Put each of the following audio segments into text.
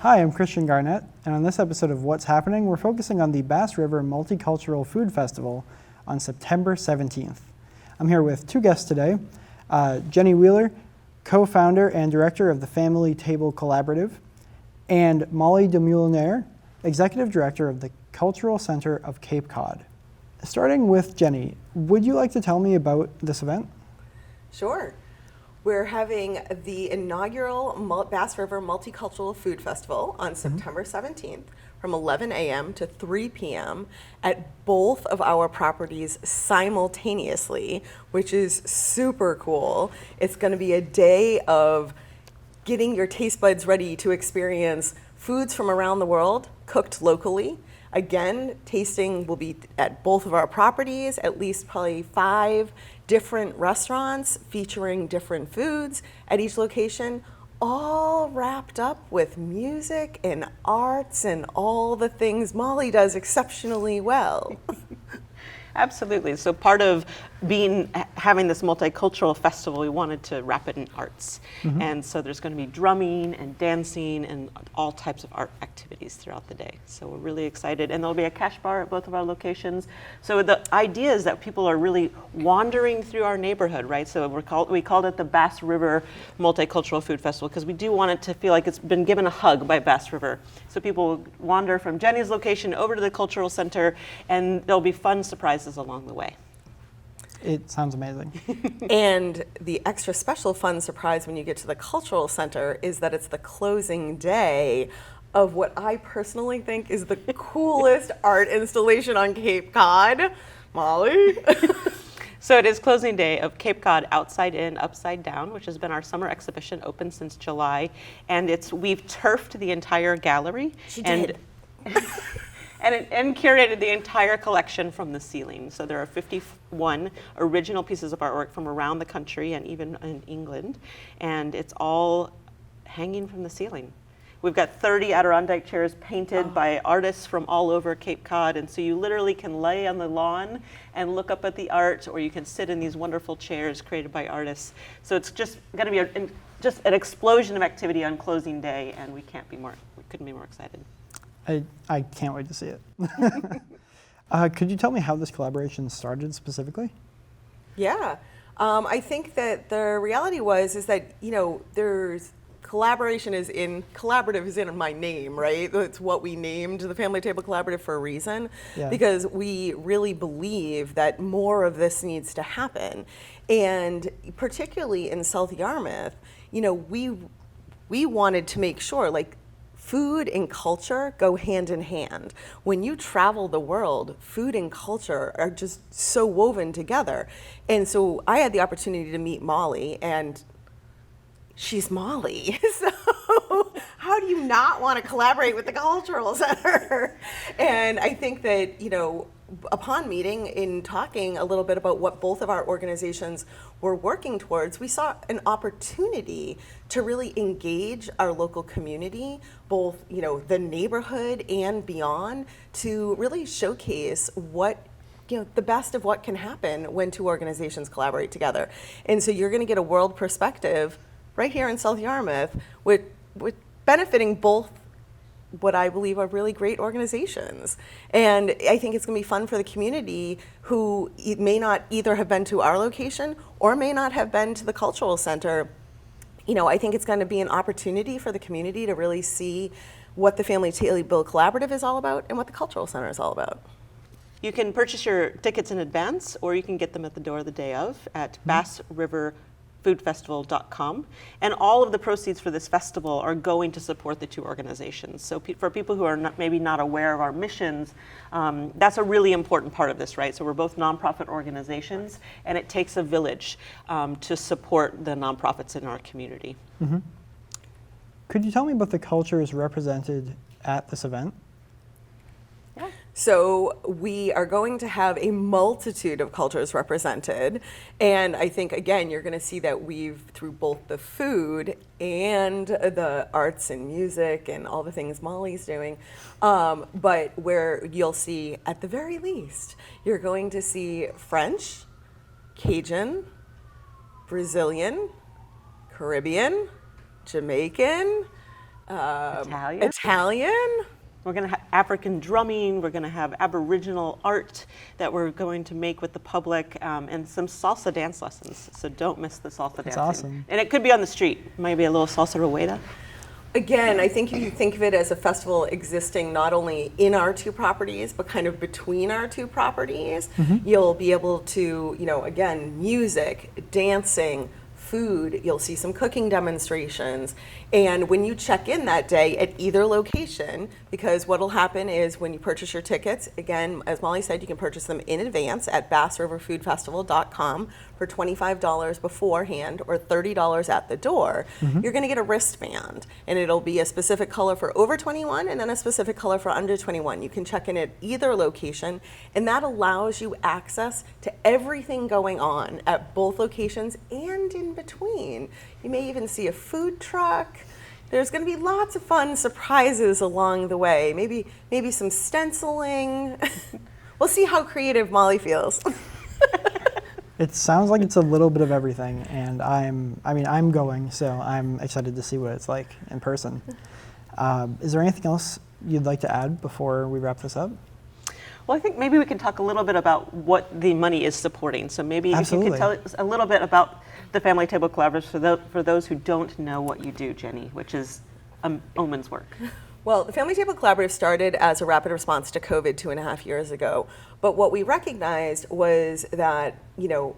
Hi, I'm Christian Garnett, and on this episode of What's Happening, we're focusing on the Bass River Multicultural Food Festival on September 17th. I'm here with two guests today, Jenny Wheeler, co-founder and director of the Family Table Collaborative, and Molly Demuliner, executive director of the Cultural Center of Cape Cod. Starting with Jenny, would you like to tell me about this event? Sure. We're having the inaugural Bass River Multicultural Food Festival on September 17th from 11 a.m. to 3 p.m. at both of our properties simultaneously, which is super cool. It's going to be a day of getting your taste buds ready to experience foods from around the world cooked locally. Again, tasting will be at both of our properties, at least probably 5 different restaurants featuring different foods at each location, all wrapped up with music and arts and all the things Molly does exceptionally well. Absolutely. So part of having this multicultural festival, we wanted to wrap it in arts. And so there's going to be drumming and dancing and all types of art activities throughout the day. So we're really excited. And there'll be a cash bar at both of our locations. So the idea is that people are really wandering through our neighborhood, right? So we called it the Bass River Multicultural Food Festival because we do want it to feel like it's been given a hug by Bass River. So people wander from Jenny's location over to the Cultural Center, and there'll be fun surprises along the way. It sounds amazing. And the extra special fun surprise when you get to the Cultural Center is that it's the closing day of what I personally think is the coolest art installation on Cape Cod. Molly? So it is closing day of Cape Cod Outside In, Upside Down, which has been our summer exhibition, open since July. And we've turfed the entire gallery. She did. And curated the entire collection from the ceiling. So there are 51 original pieces of artwork from around the country and even in England. And it's all hanging from the ceiling. We've got 30 Adirondack chairs painted by artists from all over Cape Cod. And so you literally can lay on the lawn and look up at the art, or you can sit in these wonderful chairs created by artists. So it's just going to be just an explosion of activity on closing day, and we couldn't be more excited. I can't wait to see it. Could you tell me how this collaboration started specifically? Yeah. I think that the reality is that, there's collaborative is in my name, right? It's what we named the Family Table Collaborative for a reason, because we really believe that more of this needs to happen. And particularly in South Yarmouth, we wanted to make sure, food and culture go hand in hand. When you travel the world, food and culture are just so woven together. And so I had the opportunity to meet Molly, and she's Molly. So how do you not want to collaborate with the Cultural Center? And I think that, upon meeting and talking a little bit about what both of our organizations were working towards, we saw an opportunity to really engage our local community, both, the neighborhood and beyond, to really showcase what the best of what can happen when two organizations collaborate together. And so you're going to get a world perspective right here in South Yarmouth with benefiting both what I believe are really great organizations. And I think it's going to be fun for the community who may not either have been to our location or may not have been to the Cultural Center. I think it's going to be an opportunity for the community to really see what the Family Table Collaborative is all about and what the Cultural Center is all about. You can purchase your tickets in advance, or you can get them at the door the day of at bassriverfoodfestival.com. And all of the proceeds for this festival are going to support the two organizations. So for people who are maybe not aware of our missions, that's a really important part of this, right? So we're both nonprofit organizations, and it takes a village to support the nonprofits in our community. Could you tell me about the cultures represented at this event? So we are going to have a multitude of cultures represented. And I think, again, you're going to see that weave through both the food and the arts and music and all the things Molly's doing. But where you'll see, at the very least, you're going to see French, Cajun, Brazilian, Caribbean, Jamaican, Italian. Italian? We're going to have African drumming. We're going to have Aboriginal art that we're going to make with the public, and some salsa dance lessons. So don't miss the salsa dancing. awesome. And it could be on the street. Maybe a little salsa rueda. Again, I think you think of it as a festival existing not only in our two properties, but kind of between our two properties. You'll be able to, again, music, dancing, food, you'll see some cooking demonstrations. And when you check in that day at either location, because what'll happen is when you purchase your tickets, again, as Molly said, you can purchase them in advance at bassriverfoodfestival.com for $25 beforehand or $30 at the door. You're going to get a wristband, and it'll be a specific color for over 21 and then a specific color for under 21. You can check in at either location, and that allows you access to everything going on at both locations and in between. You may even see a food truck. There's going to be lots of fun surprises along the way. Maybe some stenciling. We'll see how creative Molly feels. It sounds like it's a little bit of everything, and I'm going, so I'm excited to see what it's like in person. Is there anything else you'd like to add before we wrap this up? Well, I think maybe we can talk a little bit about what the money is supporting. So maybe Absolutely. if you could tell us a little bit about the Family Table Collaborative for those who don't know what you do, Jenny, which is Omen's work. Well, the Family Table Collaborative started as a rapid response to COVID 2.5 years ago. But what we recognized was that,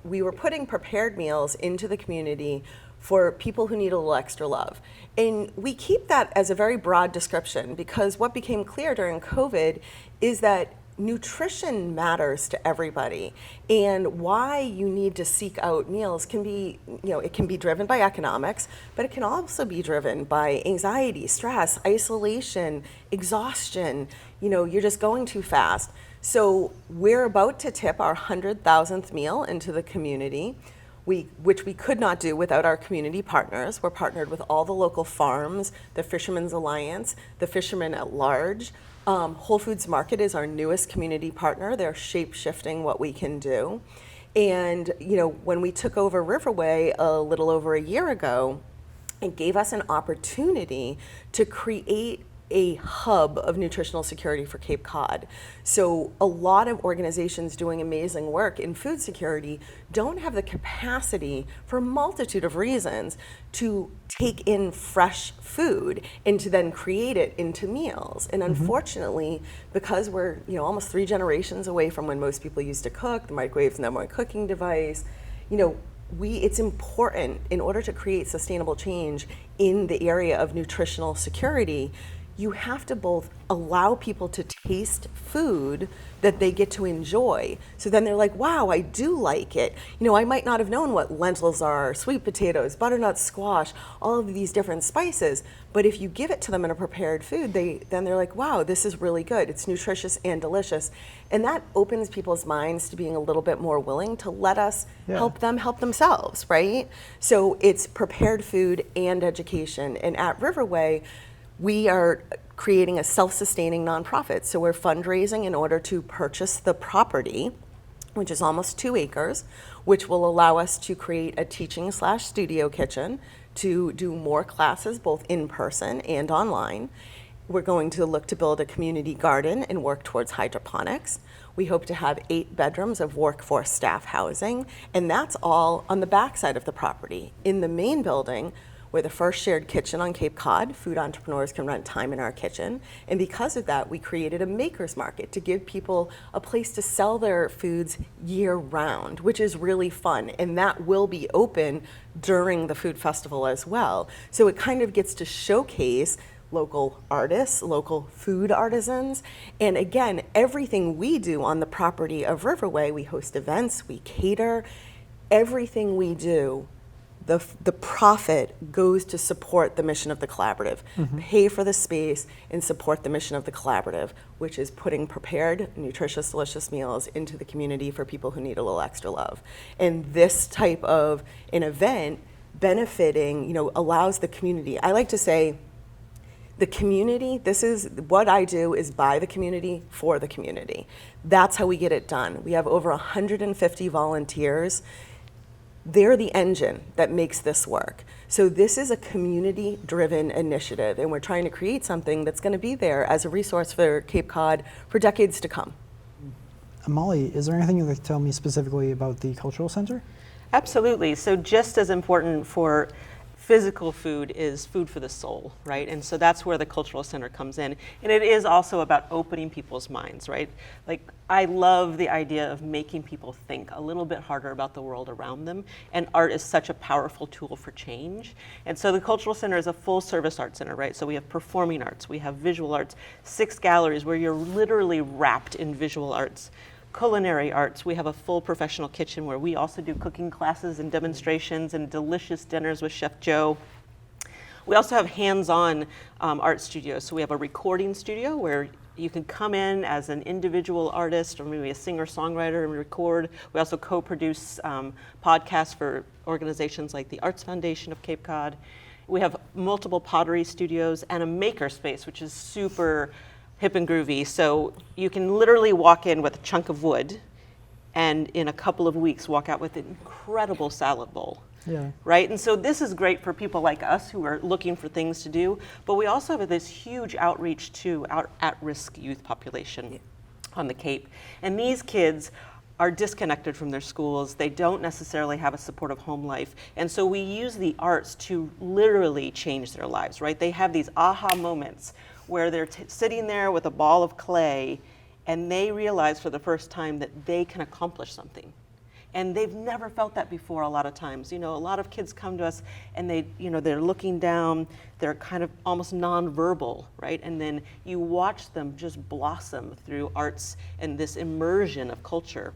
we were putting prepared meals into the community for people who need a little extra love. And we keep that as a very broad description because what became clear during COVID is that nutrition matters to everybody, and why you need to seek out meals can be, it can be driven by economics, but it can also be driven by anxiety, stress, isolation, exhaustion. You're just going too fast. So we're about to tip our 100,000th meal into the community, which we could not do without our community partners. We're partnered with all the local farms, the Fishermen's Alliance, the Fishermen at Large. Whole Foods Market is our newest community partner. They're shape-shifting what we can do. And, when we took over Riverway a little over a year ago, it gave us an opportunity to create a hub of nutritional security for Cape Cod. So a lot of organizations doing amazing work in food security don't have the capacity, for a multitude of reasons, to take in fresh food and to then create it into meals. And unfortunately, because we're almost 3 generations away from when most people used to cook, the microwave's the number one cooking device, it's important, in order to create sustainable change in the area of nutritional security, you have to both allow people to taste food that they get to enjoy. So then they're like, wow, I do like it. I might not have known what lentils are, sweet potatoes, butternut squash, all of these different spices. But if you give it to them in a prepared food, then they're like, wow, this is really good. It's nutritious and delicious. And that opens people's minds to being a little bit more willing to let us help them help themselves, right? So it's prepared food and education. And at Riverway, we are creating a self-sustaining nonprofit. So we're fundraising in order to purchase the property, which is almost 2 acres, which will allow us to create a teaching/studio kitchen to do more classes both in person and online. We're going to look to build a community garden and work towards hydroponics. We hope to have 8 bedrooms of workforce staff housing, and that's all on the backside of the property. In the main building, we're the first shared kitchen on Cape Cod. Food entrepreneurs can rent time in our kitchen. And because of that, we created a maker's market to give people a place to sell their foods year round, which is really fun. And that will be open during the food festival as well. So it kind of gets to showcase local artists, local food artisans. And again, everything we do on the property of Riverway, we host events, we cater, everything we do, the profit goes to support the mission of the collaborative, pay for the space, and support the mission of the collaborative, which is putting prepared, nutritious, delicious meals into the community for people who need a little extra love. And this type of an event benefiting, allows the community. I like to say, the community, this is what I do, is by the community, for the community. That's how we get it done. We have over 150 volunteers. they're the engine that makes this work. So this is a community-driven initiative, and we're trying to create something that's going to be there as a resource for Cape Cod for decades to come. Molly, is there anything you'd like to tell me specifically about the Cultural Center? Absolutely. So just as important for physical food is food for the soul, right? And so that's where the Cultural Center comes in. And it is also about opening people's minds, right? Like, I love the idea of making people think a little bit harder about the world around them. And art is such a powerful tool for change. And so the Cultural Center is a full service art center, right? So we have performing arts, we have visual arts, 6 galleries where you're literally wrapped in visual arts. Culinary arts, we have a full professional kitchen where we also do cooking classes and demonstrations and delicious dinners with Chef Joe. We also have hands-on art studios. So we have a recording studio where you can come in as an individual artist or maybe a singer-songwriter and record. We also co-produce podcasts for organizations like the Arts Foundation of Cape Cod. We have multiple pottery studios and a maker space, which is super hip and groovy. So you can literally walk in with a chunk of wood and in a couple of weeks walk out with an incredible salad bowl. Yeah. Right? And so this is great for people like us who are looking for things to do, but we also have this huge outreach to our at-risk youth population on the Cape. And these kids are disconnected from their schools. They don't necessarily have a supportive home life. And so we use the arts to literally change their lives, right? They have these aha moments where they're sitting there with a ball of clay and they realize for the first time that they can accomplish something. And they've never felt that before a lot of times. You know, a lot of kids come to us and they're looking down, they're kind of almost nonverbal, right? And then you watch them just blossom through arts and this immersion of culture,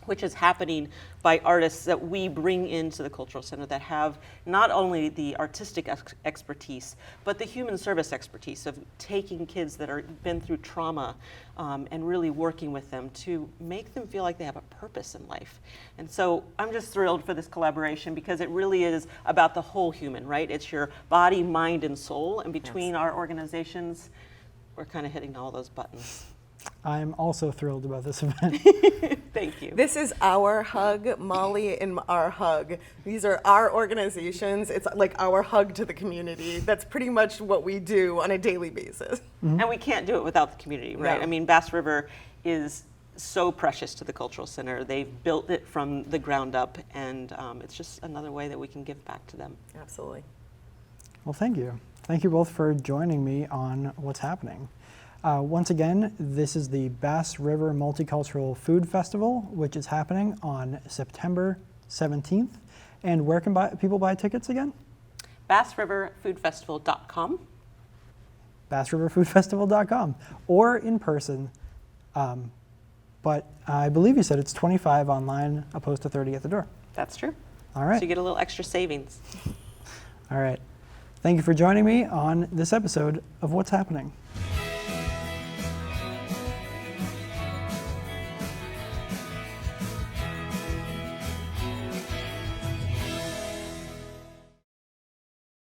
which is happening by artists that we bring into the Cultural Center that have not only the artistic expertise, but the human service expertise of taking kids that are been through trauma and really working with them to make them feel like they have a purpose in life. And so I'm just thrilled for this collaboration because it really is about the whole human, right? It's your body, mind, and soul. And between our organizations, we're kind of hitting all those buttons. I'm also thrilled about this event. Thank you. This is our hug, Molly and our hug. These are our organizations. It's like our hug to the community. That's pretty much what we do on a daily basis. Mm-hmm. And we can't do it without the community, right? No. I mean, Bass River is so precious to the Cultural Center. They've built it from the ground up, and it's just another way that we can give back to them. Absolutely. Well, thank you. Thank you both for joining me on What's Happening. Once again, this is the Bass River Multicultural Food Festival, which is happening on September 17th. And where can people buy tickets again? BassRiverFoodFestival.com. BassRiverFoodFestival.com, or in person. But I believe you said it's $25 online, opposed to $30 at the door. That's true. All right. So you get a little extra savings. All right. Thank you for joining me on this episode of What's Happening.